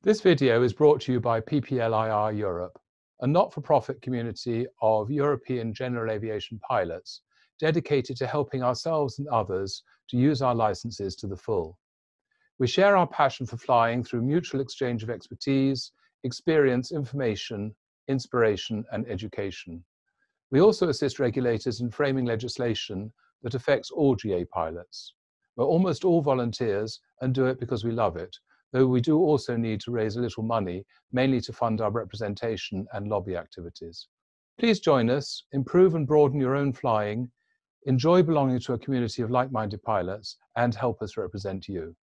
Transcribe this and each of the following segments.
This video is brought to you by PPLIR Europe, a not-for-profit community of European general aviation pilots dedicated to helping ourselves and others to use our licenses to the full. We share our passion for flying through mutual exchange of expertise, experience, information, inspiration, and education. We also assist regulators in framing legislation that affects all GA pilots. We're almost all volunteers and do it because we love it, though we do also need to raise a little money, mainly to fund our representation and lobby activities. Please join us, improve and broaden your own flying, enjoy belonging to a community of like-minded pilots, and help us represent you.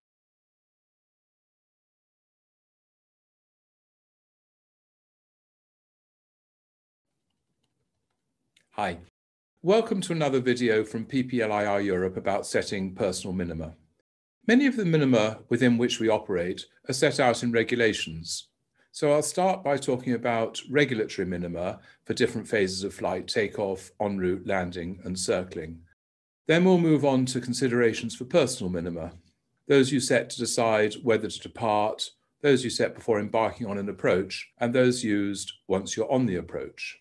Hi, welcome to another video from PPLIR Europe about setting personal minima. Many of the minima within which we operate are set out in regulations. So I'll start by talking about regulatory minima for different phases of flight, takeoff, en route, landing, and circling. Then we'll move on to considerations for personal minima, those you set to decide whether to depart, those you set before embarking on an approach, and those used once you're on the approach.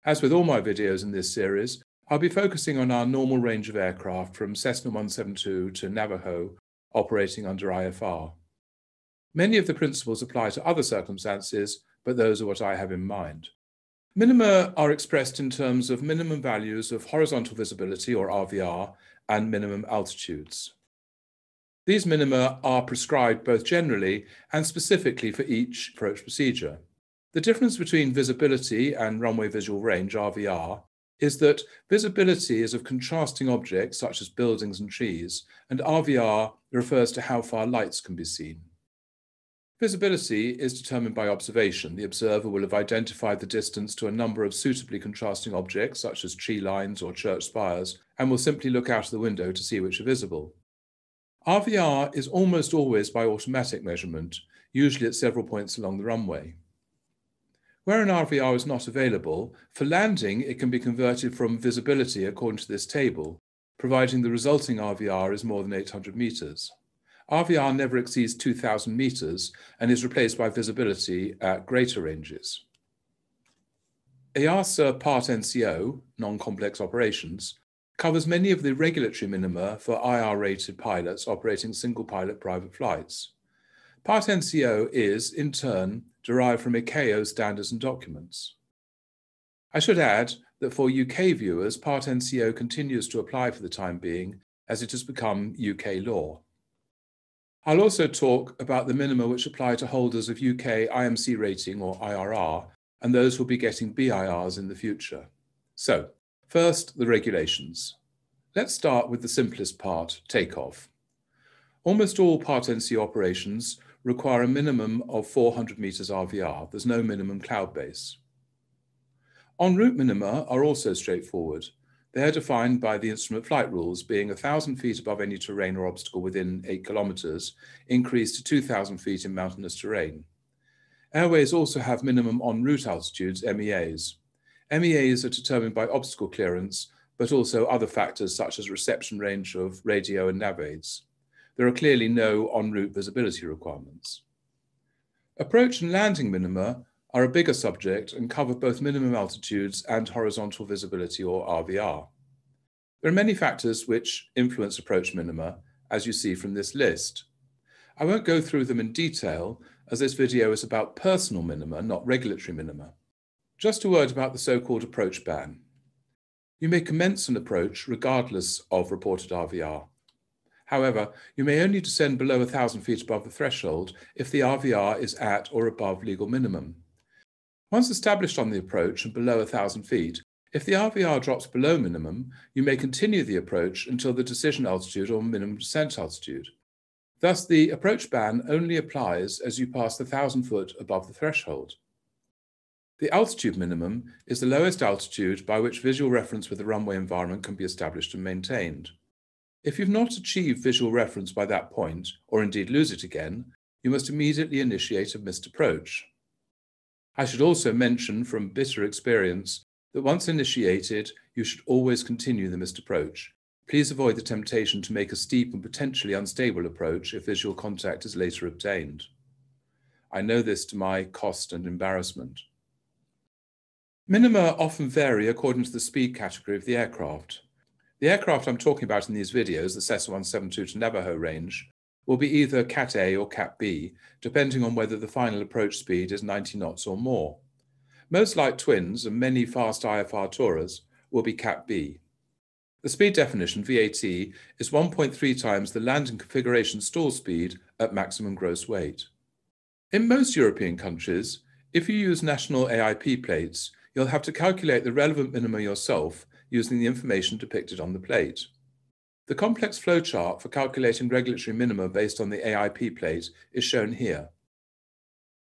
As with all my videos in this series, I'll be focusing on our normal range of aircraft from Cessna 172 to Navajo operating under IFR. Many of the principles apply to other circumstances, but those are what I have in mind. Minima are expressed in terms of minimum values of horizontal visibility, or RVR, and minimum altitudes. These minima are prescribed both generally and specifically for each approach procedure. The difference between visibility and runway visual range, RVR, is that visibility is of contrasting objects such as buildings and trees, and RVR refers to how far lights can be seen. Visibility is determined by observation. The observer will have identified the distance to a number of suitably contrasting objects such as tree lines or church spires, and will simply look out of the window to see which are visible. RVR is almost always by automatic measurement, usually at several points along the runway. Where an RVR is not available, for landing it can be converted from visibility according to this table, providing the resulting RVR is more than 800 meters. RVR never exceeds 2,000 meters and is replaced by visibility at greater ranges. EASA Part NCO, non-complex operations, covers many of the regulatory minima for IR-rated pilots operating single-pilot private flights. Part NCO is, in turn, derived from ICAO standards and documents. I should add that for UK viewers, Part NCO continues to apply for the time being, as it has become UK law. I'll also talk about the minima which apply to holders of UK IMC rating, or IRR, and those who will be getting BIRs in the future. So, first, the regulations. Let's start with the simplest part, takeoff. Almost all Part NCO operations require a minimum of 400 meters RVR. There's no minimum cloud base. En route minima are also straightforward. They are defined by the instrument flight rules, being 1,000 feet above any terrain or obstacle within 8 kilometers, increased to 2,000 feet in mountainous terrain. Airways also have minimum en route altitudes, MEAs. MEAs are determined by obstacle clearance, but also other factors such as reception range of radio and nav aids. There are clearly no en route visibility requirements. Approach and landing minima are a bigger subject and cover both minimum altitudes and horizontal visibility, or RVR. There are many factors which influence approach minima, as you see from this list. I won't go through them in detail, as this video is about personal minima, not regulatory minima. Just a word about the so-called approach ban. You may commence an approach regardless of reported RVR. However, you may only descend below 1,000 feet above the threshold if the RVR is at or above legal minimum. Once established on the approach and below 1,000 feet, if the RVR drops below minimum, you may continue the approach until the decision altitude or minimum descent altitude. Thus, the approach ban only applies as you pass the 1,000 foot above the threshold. The altitude minimum is the lowest altitude by which visual reference with the runway environment can be established and maintained. If you've not achieved visual reference by that point, or indeed lose it again, you must immediately initiate a missed approach. I should also mention from bitter experience that once initiated, you should always continue the missed approach. Please avoid the temptation to make a steep and potentially unstable approach if visual contact is later obtained. I know this to my cost and embarrassment. Minima often vary according to the speed category of the aircraft. The aircraft I'm talking about in these videos, the Cessna 172 to Navajo range, will be either Cat A or Cat B, depending on whether the final approach speed is 90 knots or more. Most light twins and many fast IFR tourers will be Cat B. The speed definition, VAT, is 1.3 times the landing configuration stall speed at maximum gross weight. In most European countries, if you use national AIP plates, you'll have to calculate the relevant minima yourself using the information depicted on the plate. The complex flowchart for calculating regulatory minima based on the AIP plate is shown here.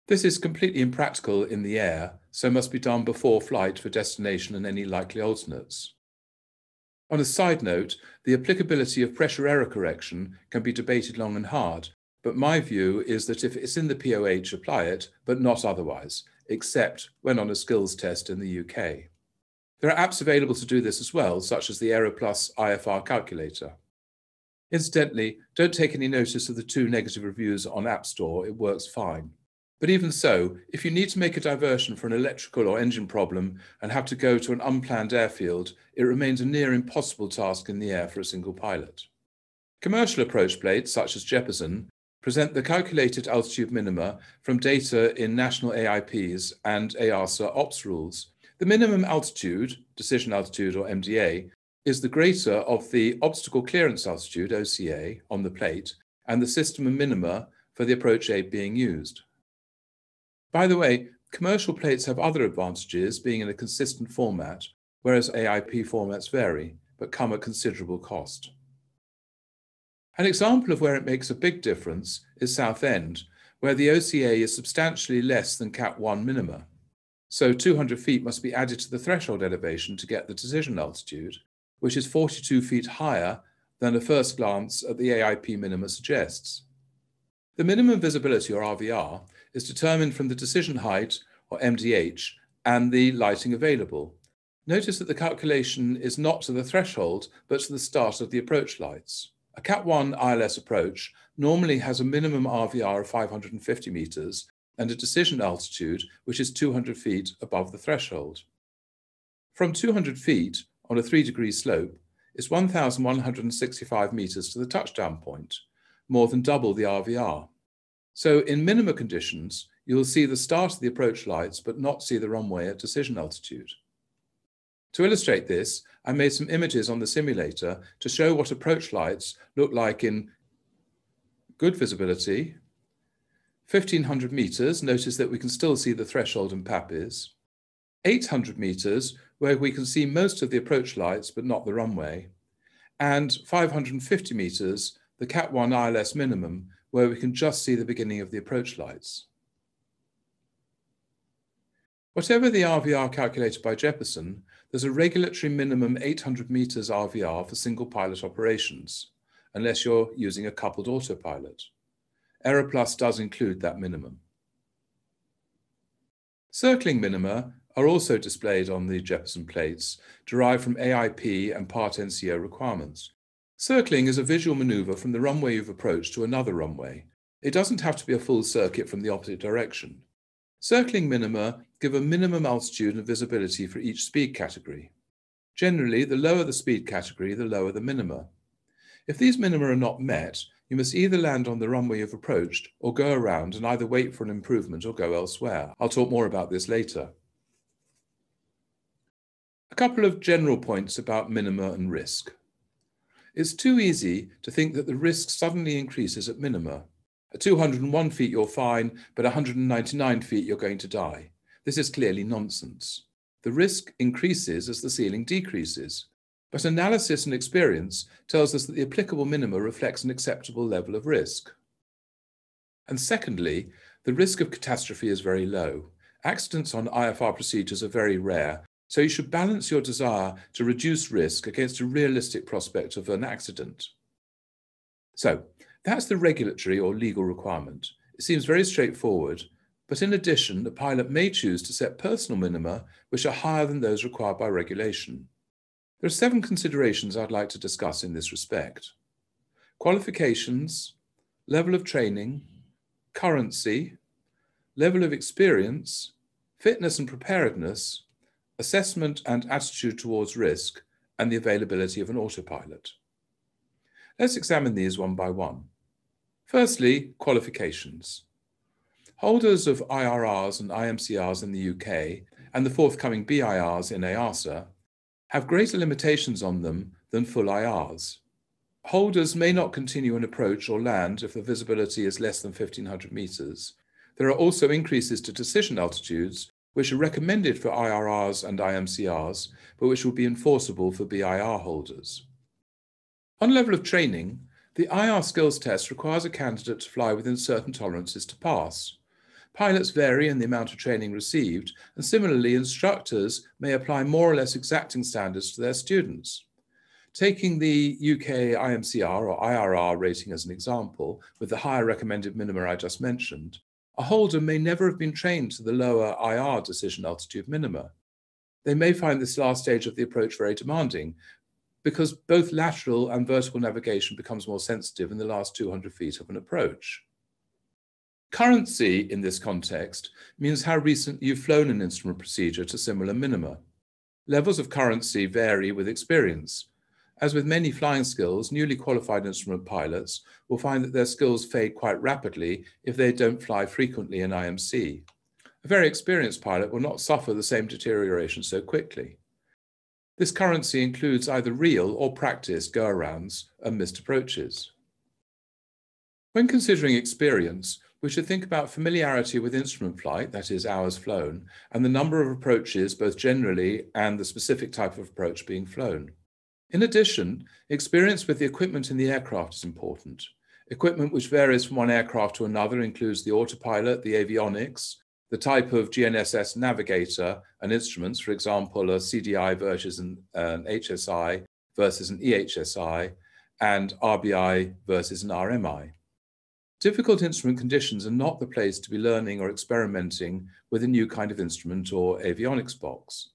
This is completely impractical in the air, so must be done before flight for destination and any likely alternates. On a side note, the applicability of pressure error correction can be debated long and hard, but my view is that if it's in the POH, apply it, but not otherwise, except when on a skills test in the UK. There are apps available to do this as well, such as the AeroPlus IFR calculator. Incidentally, don't take any notice of the 2 negative reviews on App Store, it works fine. But even so, if you need to make a diversion for an electrical or engine problem and have to go to an unplanned airfield, it remains a near impossible task in the air for a single pilot. Commercial approach plates, such as Jeppesen, present the calculated altitude minima from data in national AIPs and EASA OPS rules. The minimum altitude, decision altitude or MDA, is the greater of the obstacle clearance altitude, OCA, on the plate, and the system minima for the approach aid being used. By the way, commercial plates have other advantages, being in a consistent format, whereas AIP formats vary, but come at considerable cost. An example of where it makes a big difference is Southend, where the OCA is substantially less than Cat 1 minima. So 200 feet must be added to the threshold elevation to get the decision altitude, which is 42 feet higher than a first glance at the AIP minima suggests. The minimum visibility, or RVR, is determined from the decision height, or MDH, and the lighting available. Notice that the calculation is not to the threshold, but to the start of the approach lights. A Cat 1 ILS approach normally has a minimum RVR of 550 meters and a decision altitude which is 200 feet above the threshold. From 200 feet on a 3-degree slope is 1,165 meters to the touchdown point, more than double the RVR. So in minima conditions, you'll see the start of the approach lights but not see the runway at decision altitude. To illustrate this, I made some images on the simulator to show what approach lights look like in good visibility, 1,500 meters, notice that we can still see the threshold and PAPIs, 800 meters, where we can see most of the approach lights but not the runway, and 550 meters, the Cat 1 ILS minimum, where we can just see the beginning of the approach lights. Whatever the RVR calculated by Jeppesen, there's a regulatory minimum 800 meters RVR for single pilot operations, unless you're using a coupled autopilot. AeroPlus does include that minimum. Circling minima are also displayed on the Jeppesen plates, derived from AIP and Part NCO requirements. Circling is a visual maneuver from the runway you've approached to another runway. It doesn't have to be a full circuit from the opposite direction. Circling minima give a minimum altitude and visibility for each speed category. Generally, the lower the speed category, the lower the minima. If these minima are not met, you must either land on the runway you've approached or go around and either wait for an improvement or go elsewhere. I'll talk more about this later. A couple of general points about minima and risk. It's too easy to think that the risk suddenly increases at minima. At 201 feet you're fine, but 199 feet you're going to die. This is clearly nonsense. The risk increases as the ceiling decreases. But analysis and experience tells us that the applicable minima reflects an acceptable level of risk. And secondly, the risk of catastrophe is very low. Accidents on IFR procedures are very rare, so you should balance your desire to reduce risk against a realistic prospect of an accident. So, that's the regulatory or legal requirement. It seems very straightforward, but in addition, the pilot may choose to set personal minima which are higher than those required by regulation. There are 7 considerations I'd like to discuss in this respect. Qualifications, level of training, currency, level of experience, fitness and preparedness, assessment and attitude towards risk, and the availability of an autopilot. Let's examine these one by one. Firstly, qualifications. Holders of IRRs and IMCRs in the UK and the forthcoming BIRs in EASA have greater limitations on them than full IRs. Holders may not continue an approach or land if the visibility is less than 1,500 meters. There are also increases to decision altitudes, which are recommended for IRRs and IMCRs, but which will be enforceable for BIR holders. On level of training, the IR skills test requires a candidate to fly within certain tolerances to pass. Pilots vary in the amount of training received, and similarly, instructors may apply more or less exacting standards to their students. Taking the UK IMCR or IRR rating as an example, with the higher recommended minima I just mentioned, a holder may never have been trained to the lower IR decision altitude minima. They may find this last stage of the approach very demanding, because both lateral and vertical navigation becomes more sensitive in the last 200 feet of an approach. Currency in this context means how recently you've flown an instrument procedure to similar minima. Levels of currency vary with experience. As with many flying skills, newly qualified instrument pilots will find that their skills fade quite rapidly if they don't fly frequently in IMC. A very experienced pilot will not suffer the same deterioration so quickly. This currency includes either real or practiced go-arounds and missed approaches. When considering experience, we should think about familiarity with instrument flight, that is, hours flown, and the number of approaches, both generally and the specific type of approach being flown. In addition, experience with the equipment in the aircraft is important. Equipment which varies from one aircraft to another includes the autopilot, the avionics, the type of GNSS navigator and instruments, for example, a CDI versus an HSI versus an EHSI, and RBI versus an RMI. Difficult instrument conditions are not the place to be learning or experimenting with a new kind of instrument or avionics box.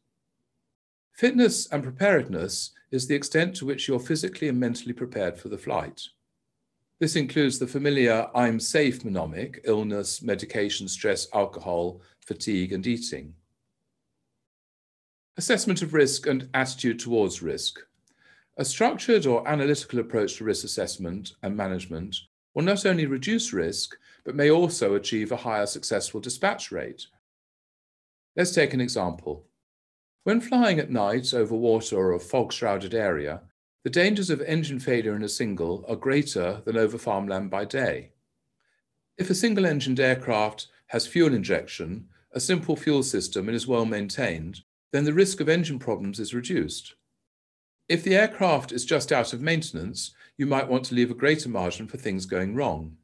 Fitness and preparedness is the extent to which you're physically and mentally prepared for the flight. This includes the familiar I'm safe mnemonic: illness, medication, stress, alcohol, fatigue, and eating. Assessment of risk and attitude towards risk. A structured or analytical approach to risk assessment and management will not only reduce risk, but may also achieve a higher successful dispatch rate. Let's take an example. When flying at night over water or a fog-shrouded area, the dangers of engine failure in a single are greater than over farmland by day. If a single-engined aircraft has fuel injection, a simple fuel system, and is well maintained, then the risk of engine problems is reduced. If the aircraft is just out of maintenance, you might want to leave a greater margin for things going wrong.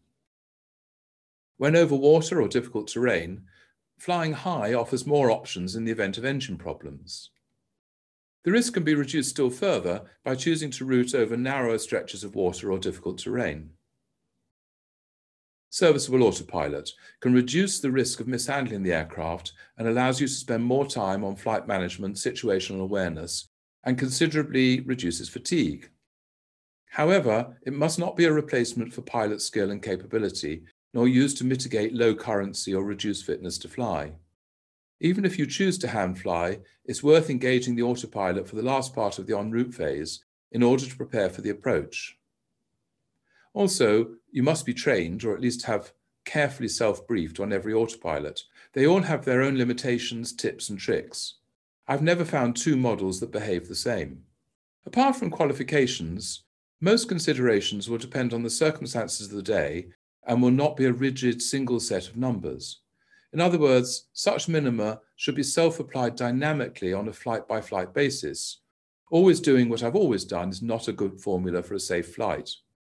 When over water or difficult terrain, flying high offers more options in the event of engine problems. The risk can be reduced still further by choosing to route over narrower stretches of water or difficult terrain. Serviceable autopilot can reduce the risk of mishandling the aircraft and allows you to spend more time on flight management, situational awareness, and considerably reduces fatigue. However, it must not be a replacement for pilot skill and capability, nor used to mitigate low currency or reduce fitness to fly. Even if you choose to hand fly, it's worth engaging the autopilot for the last part of the en route phase in order to prepare for the approach. Also, you must be trained, or at least have carefully self-briefed on every autopilot. They all have their own limitations, tips, and tricks. I've never found two models that behave the same. Apart from qualifications, most considerations will depend on the circumstances of the day and will not be a rigid single set of numbers. In other words, such minima should be self-applied dynamically on a flight-by-flight basis. Always doing what I've always done is not a good formula for a safe flight.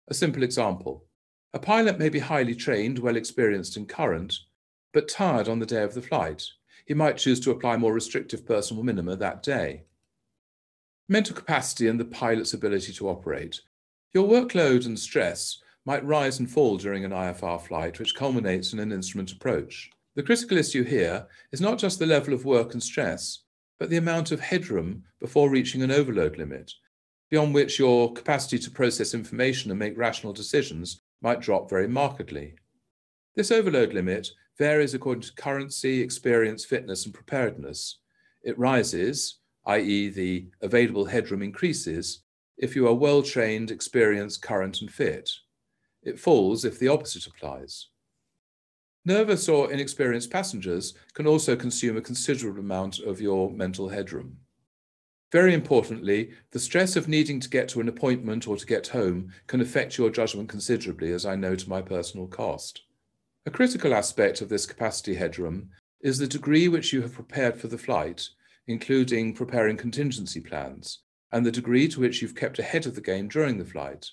A simple example. A pilot may be highly trained, well experienced and current, but tired on the day of the flight. He might choose to apply more restrictive personal minima that day. Mental capacity and the pilot's ability to operate. Your workload and stress might rise and fall during an IFR flight, which culminates in an instrument approach. The critical issue here is not just the level of work and stress, but the amount of headroom before reaching an overload limit, beyond which your capacity to process information and make rational decisions might drop very markedly. This overload limit varies according to currency, experience, fitness, and preparedness. It rises, i.e. the available headroom increases, if you are well-trained, experienced, current, and fit. It falls if the opposite applies. Nervous or inexperienced passengers can also consume a considerable amount of your mental headroom. Very importantly, the stress of needing to get to an appointment or to get home can affect your judgment considerably, as I know to my personal cost. A critical aspect of this capacity headroom is the degree which you have prepared for the flight, including preparing contingency plans, and the degree to which you've kept ahead of the game during the flight.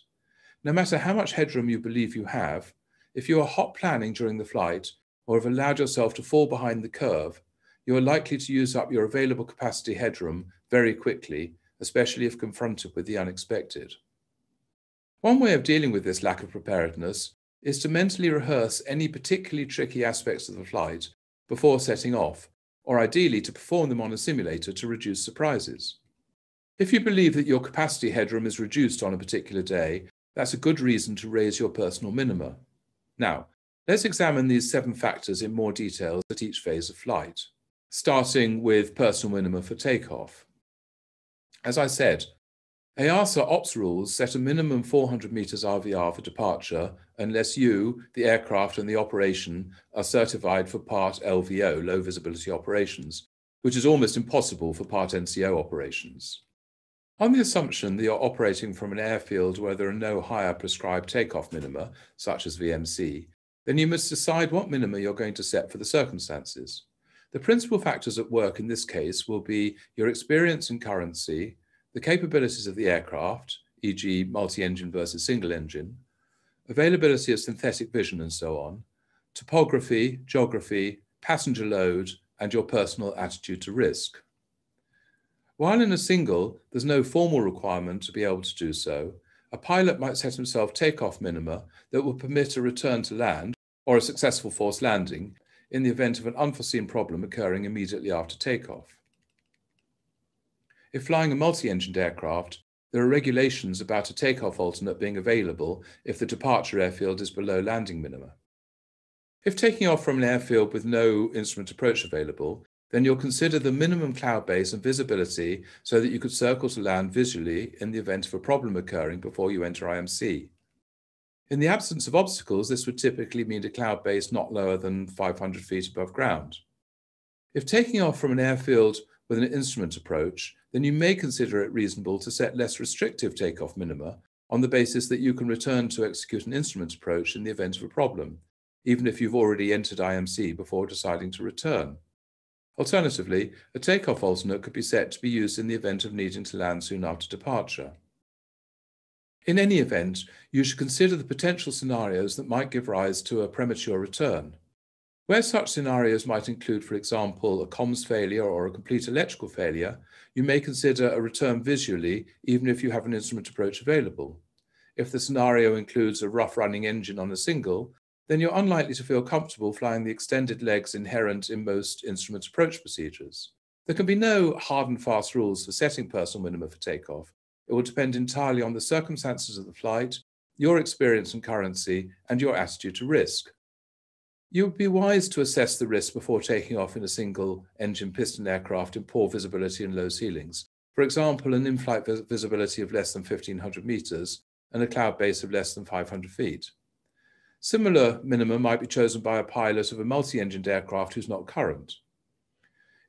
No matter how much headroom you believe you have, if you are hot planning during the flight or have allowed yourself to fall behind the curve, you are likely to use up your available capacity headroom very quickly, especially if confronted with the unexpected. One way of dealing with this lack of preparedness is to mentally rehearse any particularly tricky aspects of the flight before setting off, or ideally to perform them on a simulator to reduce surprises. If you believe that your capacity headroom is reduced on a particular day, that's a good reason to raise your personal minima. Now, let's examine these 7 factors in more detail at each phase of flight, starting with personal minima for takeoff. As I said, EASA ops rules set a minimum 400 meters RVR for departure unless you, the aircraft and the operation are certified for Part LVO, low visibility operations, which is almost impossible for Part NCO operations. On the assumption that you're operating from an airfield where there are no higher prescribed takeoff minima, such as VMC, then you must decide what minima you're going to set for the circumstances. The principal factors at work in this case will be your experience and currency, the capabilities of the aircraft, e.g. multi-engine versus single engine, availability of synthetic vision and so on, topography, geography, passenger load, and your personal attitude to risk. While in a single, there's no formal requirement to be able to do so, a pilot might set himself takeoff minima that will permit a return to land or a successful forced landing in the event of an unforeseen problem occurring immediately after takeoff. If flying a multi-engined aircraft, there are regulations about a takeoff alternate being available if the departure airfield is below landing minima. If taking off from an airfield with no instrument approach available, then you'll consider the minimum cloud base and visibility so that you could circle to land visually in the event of a problem occurring before you enter IMC. In the absence of obstacles, this would typically mean a cloud base not lower than 500 feet above ground. If taking off from an airfield with an instrument approach, then you may consider it reasonable to set less restrictive takeoff minima on the basis that you can return to execute an instrument approach in the event of a problem, even if you've already entered IMC before deciding to return. Alternatively, a takeoff alternate could be set to be used in the event of needing to land soon after departure. In any event, you should consider the potential scenarios that might give rise to a premature return. Where such scenarios might include, for example, a comms failure or a complete electrical failure, you may consider a return visually, even if you have an instrument approach available. If the scenario includes a rough running engine on a single, then you're unlikely to feel comfortable flying the extended legs inherent in most instrument approach procedures. There can be no hard and fast rules for setting personal minima for takeoff. It will depend entirely on the circumstances of the flight, your experience and currency, and your attitude to risk. You would be wise to assess the risk before taking off in a single-engine piston aircraft in poor visibility and low ceilings. For example, an in-flight visibility of less than 1,500 meters and a cloud base of less than 500 feet. Similar minima might be chosen by a pilot of a multi-engined aircraft who's not current.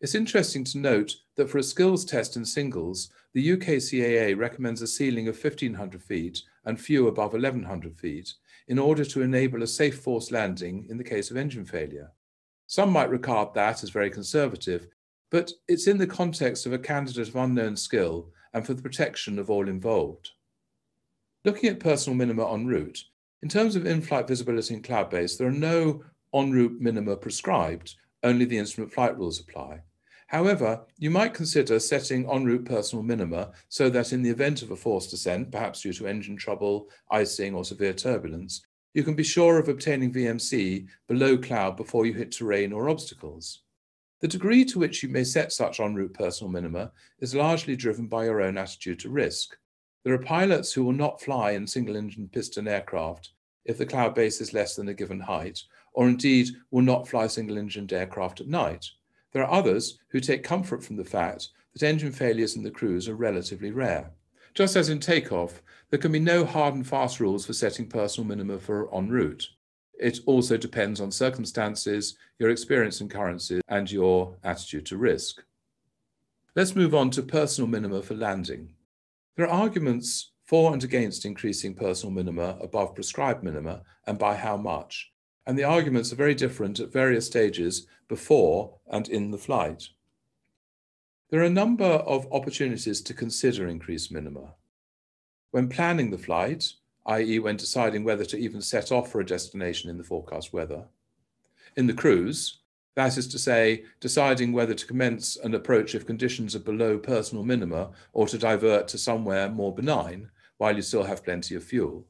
It's interesting to note that for a skills test in singles, the UK CAA recommends a ceiling of 1,500 feet and few above 1,100 feet in order to enable a safe forced landing in the case of engine failure. Some might regard that as very conservative, but it's in the context of a candidate of unknown skill and for the protection of all involved. Looking at personal minima en route, in terms of in-flight visibility and cloud base, there are no en route minima prescribed, only the instrument flight rules apply. However, you might consider setting en route personal minima so that in the event of a forced descent, perhaps due to engine trouble, icing, or severe turbulence, you can be sure of obtaining VMC below cloud before you hit terrain or obstacles. The degree to which you may set such en route personal minima is largely driven by your own attitude to risk. There are pilots who will not fly in single-engine piston aircraft if the cloud base is less than a given height, or indeed will not fly single-engined aircraft at night. There are others who take comfort from the fact that engine failures in the cruise are relatively rare. Just as in takeoff, there can be no hard and fast rules for setting personal minima for en route. It also depends on circumstances, your experience in currencies, and your attitude to risk. Let's move on to personal minima for landing. There are arguments for and against increasing personal minima above prescribed minima, and by how much. And the arguments are very different at various stages before and in the flight. There are a number of opportunities to consider increased minima. When planning the flight, i.e. when deciding whether to even set off for a destination in the forecast weather. In the cruise, that is to say, deciding whether to commence an approach if conditions are below personal minima or to divert to somewhere more benign while you still have plenty of fuel.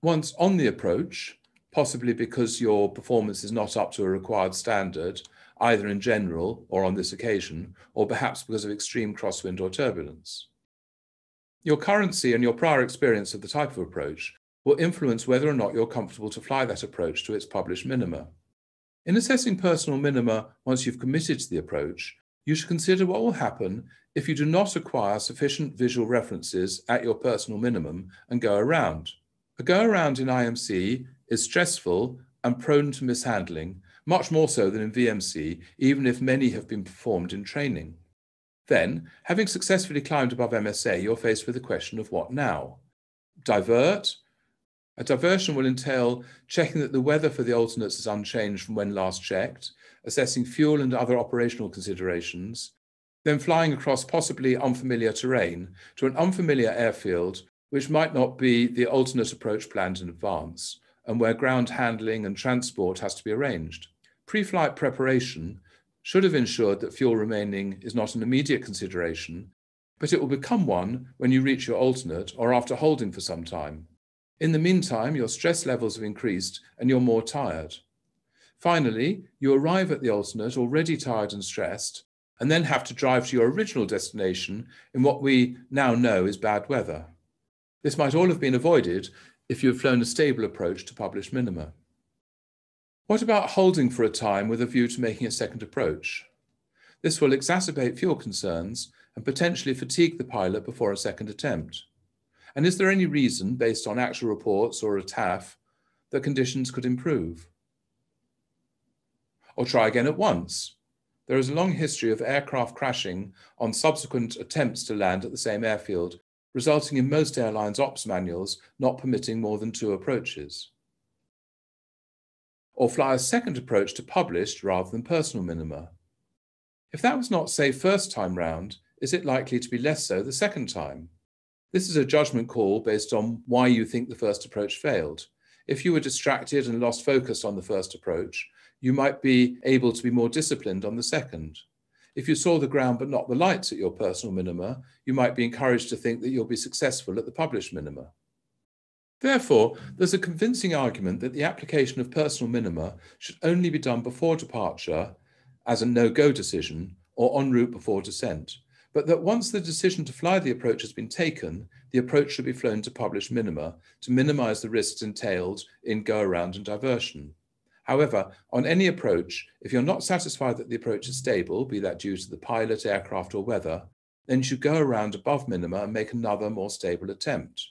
Once on the approach, possibly because your performance is not up to a required standard, either in general or on this occasion, or perhaps because of extreme crosswind or turbulence. Your currency and your prior experience of the type of approach will influence whether or not you're comfortable to fly that approach to its published minima. In assessing personal minima once you've committed to the approach, you should consider what will happen if you do not acquire sufficient visual references at your personal minimum and go around. A go around in IMC is stressful and prone to mishandling, much more so than in VMC, even if many have been performed in training. Then, having successfully climbed above MSA, you're faced with the question of what now? Divert? A diversion will entail checking that the weather for the alternates is unchanged from when last checked, assessing fuel and other operational considerations, then flying across possibly unfamiliar terrain to an unfamiliar airfield which might not be the alternate approach planned in advance, and where ground handling and transport has to be arranged. Pre-flight preparation should have ensured that fuel remaining is not an immediate consideration, but it will become one when you reach your alternate or after holding for some time. In the meantime, your stress levels have increased and you're more tired. Finally, you arrive at the alternate already tired and stressed, and then have to drive to your original destination in what we now know is bad weather. This might all have been avoided if you had flown a stable approach to published minima. What about holding for a time with a view to making a second approach? This will exacerbate fuel concerns and potentially fatigue the pilot before a second attempt. And is there any reason, based on actual reports or a TAF, that conditions could improve? Or try again at once. There is a long history of aircraft crashing on subsequent attempts to land at the same airfield, resulting in most airlines' ops manuals not permitting more than 2 approaches. Or fly a second approach to published rather than personal minima. If that was not safe first time round, is it likely to be less so the second time? This is a judgment call based on why you think the first approach failed. If you were distracted and lost focus on the first approach, you might be able to be more disciplined on the second. If you saw the ground but not the lights at your personal minima, you might be encouraged to think that you'll be successful at the published minima. Therefore, there's a convincing argument that the application of personal minima should only be done before departure as a no-go decision or en route before descent, but that once the decision to fly the approach has been taken, the approach should be flown to published minima to minimize the risks entailed in go-around and diversion. However, on any approach, if you're not satisfied that the approach is stable, be that due to the pilot, aircraft, or weather, then you should go around above minima and make another more stable attempt.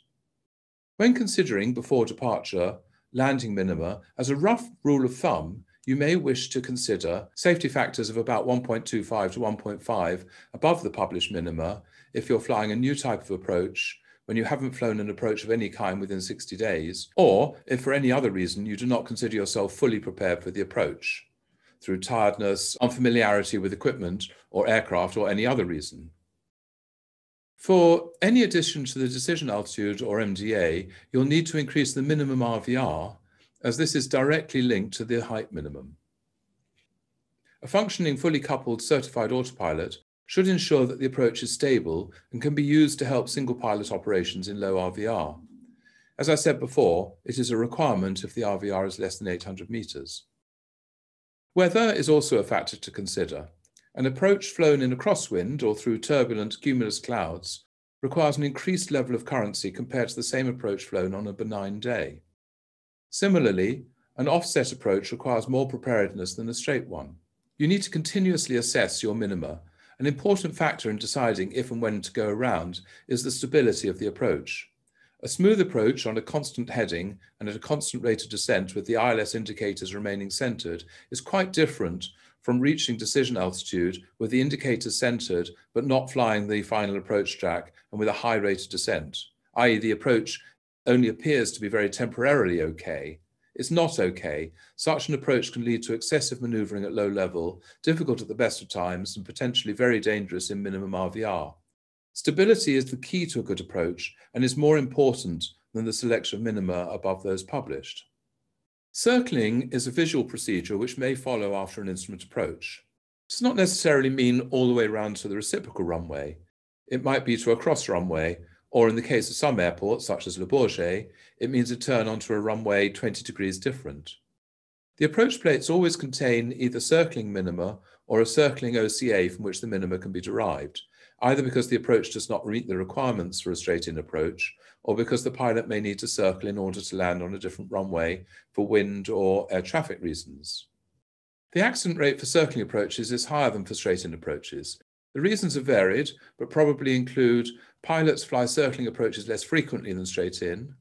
When considering before departure landing minima, as a rough rule of thumb, you may wish to consider safety factors of about 1.25 to 1.5 above the published minima if you're flying a new type of approach when you haven't flown an approach of any kind within 60 days, or if for any other reason you do not consider yourself fully prepared for the approach, through tiredness, unfamiliarity with equipment or aircraft, or any other reason. For any addition to the decision altitude or MDA, you'll need to increase the minimum RVR, as this is directly linked to the height minimum. A functioning, fully coupled certified autopilot should ensure that the approach is stable and can be used to help single pilot operations in low RVR. As I said before, it is a requirement if the RVR is less than 800 meters. Weather is also a factor to consider. An approach flown in a crosswind or through turbulent cumulus clouds requires an increased level of currency compared to the same approach flown on a benign day. Similarly, An offset approach requires more preparedness than a straight one. You need to continuously assess your minima. An important factor in deciding if and when to go around is the stability of the approach. A smooth approach on a constant heading and at a constant rate of descent with the ILS indicators remaining centered is quite different from reaching decision altitude with the indicators centered but not flying the final approach track and with a high rate of descent, i.e. the approach only appears to be very temporarily okay. It's not okay. Such an approach can lead to excessive maneuvering at low level, difficult at the best of times, and potentially very dangerous in minimum RVR. Stability is the key to a good approach and is more important than the selection of minima above those published. Circling is a visual procedure which may follow after an instrument approach. It does not necessarily mean all the way around to the reciprocal runway. It might be to a cross runway, or in the case of some airports, such as Le Bourget, it means a turn onto a runway 20 degrees different. The approach plates always contain either circling minima or a circling OCA from which the minima can be derived, either because the approach does not meet the requirements for a straight-in approach, or because the pilot may need to circle in order to land on a different runway for wind or air traffic reasons. The accident rate for circling approaches is higher than for straight-in approaches. The reasons are varied, but probably include pilots fly circling approaches less frequently than straight-in.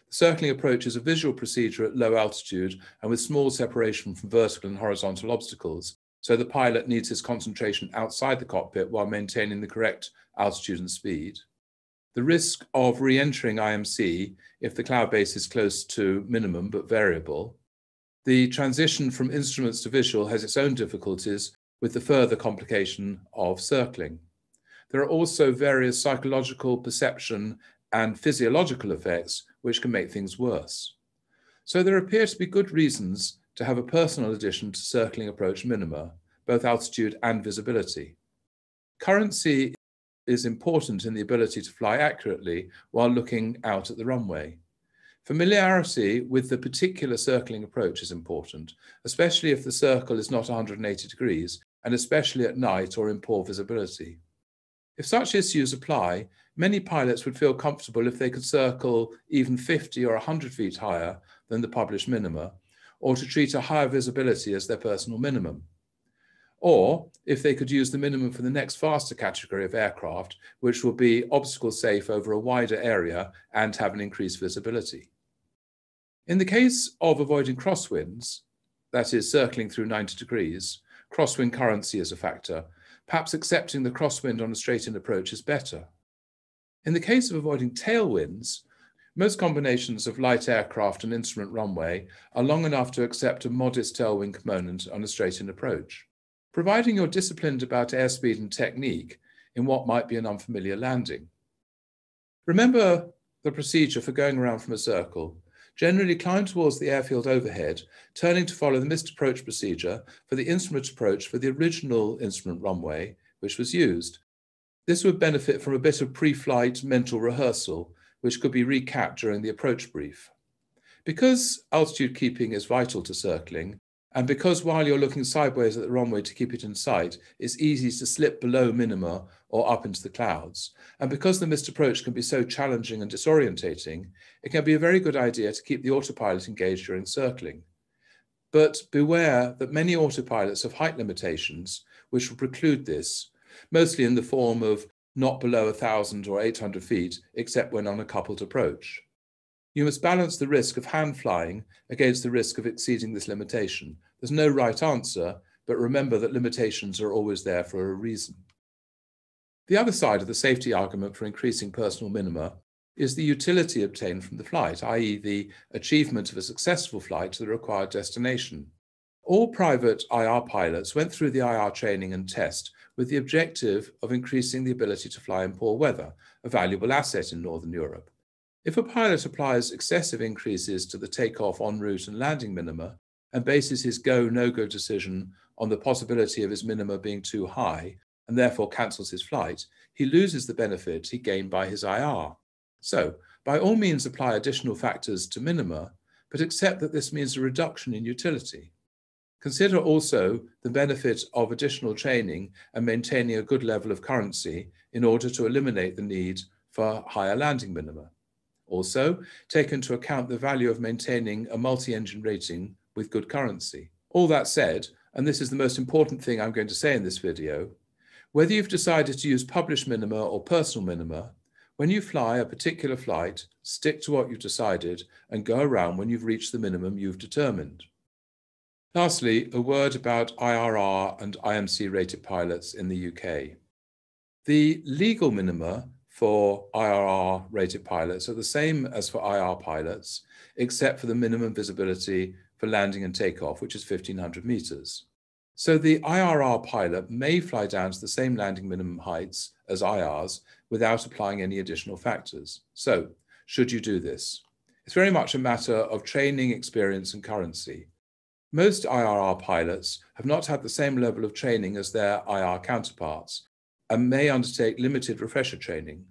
The circling approach is a visual procedure at low altitude and with small separation from vertical and horizontal obstacles, so the pilot needs his concentration outside the cockpit while maintaining the correct altitude and speed. The risk of re-entering IMC if the cloud base is close to minimum but variable. The transition from instruments to visual has its own difficulties with the further complication of circling. There are also various psychological, perception, and physiological effects which can make things worse. So there appear to be good reasons to have a personal addition to circling approach minima, both altitude and visibility. Currency is important in the ability to fly accurately while looking out at the runway. Familiarity with the particular circling approach is important, especially if the circle is not 180 degrees, and especially at night or in poor visibility. If such issues apply, many pilots would feel comfortable if they could circle even 50 or 100 feet higher than the published minima, or to treat a higher visibility as their personal minimum. Or if they could use the minimum for the next faster category of aircraft, which will be obstacle safe over a wider area and have an increased visibility. In the case of avoiding crosswinds, that is circling through 90 degrees, crosswind currency is a factor. Perhaps accepting the crosswind on a straight-in approach is better. In the case of avoiding tailwinds, most combinations of light aircraft and instrument runway are long enough to accept a modest tailwind component on a straight-in approach, providing you're disciplined about airspeed and technique in what might be an unfamiliar landing. Remember the procedure for going around from a circle. Generally climb towards the airfield overhead, turning to follow the missed approach procedure for the instrument approach for the original instrument runway, which was used. This would benefit from a bit of pre-flight mental rehearsal, which could be recapped during the approach brief. Because altitude keeping is vital to circling, and because while you're looking sideways at the runway to keep it in sight, it's easy to slip below minima or up into the clouds, and because the missed approach can be so challenging and disorientating, it can be a very good idea to keep the autopilot engaged during circling. But beware that many autopilots have height limitations which will preclude this, mostly in the form of not below 1,000 or 800 feet, except when on a coupled approach. You must balance the risk of hand flying against the risk of exceeding this limitation. There's no right answer, but remember that limitations are always there for a reason. The other side of the safety argument for increasing personal minima is the utility obtained from the flight, i.e. the achievement of a successful flight to the required destination. All private IR pilots went through the IR training and test with the objective of increasing the ability to fly in poor weather, a valuable asset in Northern Europe. If a pilot applies excessive increases to the takeoff, en route and landing minima and bases his go, no-go decision on the possibility of his minima being too high and therefore cancels his flight, he loses the benefit he gained by his IR. So, by all means apply additional factors to minima, but accept that this means a reduction in utility. Consider also the benefit of additional training and maintaining a good level of currency in order to eliminate the need for higher landing minima. Also, take into account the value of maintaining a multi-engine rating with good currency. All that said, and this is the most important thing I'm going to say in this video, whether you've decided to use published minima or personal minima, when you fly a particular flight, stick to what you've decided and go around when you've reached the minimum you've determined. Lastly, a word about IRR and IMC rated pilots in the UK. The legal minima for IRR rated pilots are the same as for IR pilots, except for the minimum visibility for landing and takeoff, which is 1,500 meters. So the IRR pilot may fly down to the same landing minimum heights as IRs without applying any additional factors. So, should you do this? It's very much a matter of training, experience, and currency. Most IRR pilots have not had the same level of training as their IR counterparts and may undertake limited refresher training.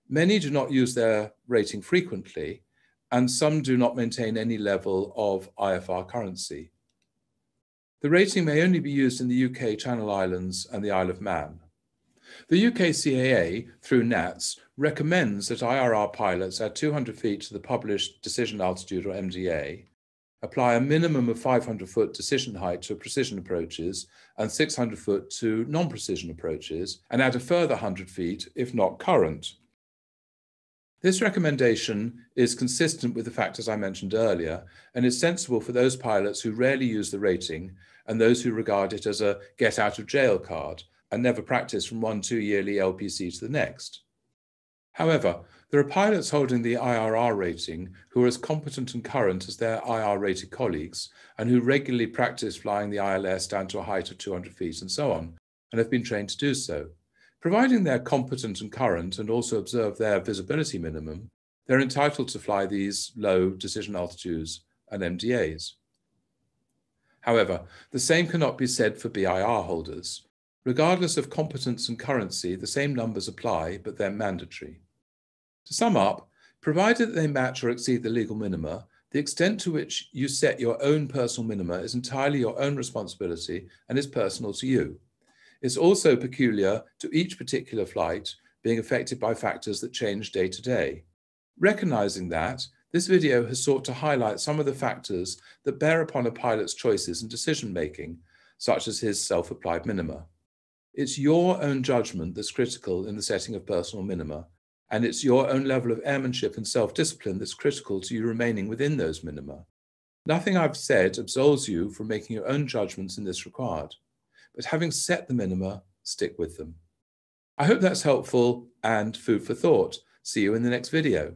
Many do not use their rating frequently, and some do not maintain any level of IFR currency. The rating may only be used in the UK Channel Islands and the Isle of Man. The UK CAA, through NATS, recommends that IRR pilots add 200 feet to the published decision altitude, or MDA, apply a minimum of 500-foot decision height to precision approaches and 600 foot to non-precision approaches, and add a further 100 feet if not current. This recommendation is consistent with the factors I mentioned earlier and is sensible for those pilots who rarely use the rating and those who regard it as a get-out-of-jail card and never practice from one 2-yearly LPC to the next. However, there are pilots holding the IRR rating who are as competent and current as their IR-rated colleagues and who regularly practice flying the ILS down to a height of 200 feet and so on, and have been trained to do so. Providing they're competent and current and also observe their visibility minimum, they're entitled to fly these low decision altitudes and MDAs. However, the same cannot be said for BIR holders. Regardless of competence and currency, the same numbers apply, but they're mandatory. To sum up, provided that they match or exceed the legal minima, the extent to which you set your own personal minima is entirely your own responsibility and is personal to you. It's also peculiar to each particular flight, being affected by factors that change day to day. Recognizing that, this video has sought to highlight some of the factors that bear upon a pilot's choices and decision-making, such as his self-applied minima. It's your own judgment that's critical in the setting of personal minima, and it's your own level of airmanship and self-discipline that's critical to you remaining within those minima. Nothing I've said absolves you from making your own judgments in this regard, but having set the minima, stick with them. I hope that's helpful and food for thought. See you in the next video.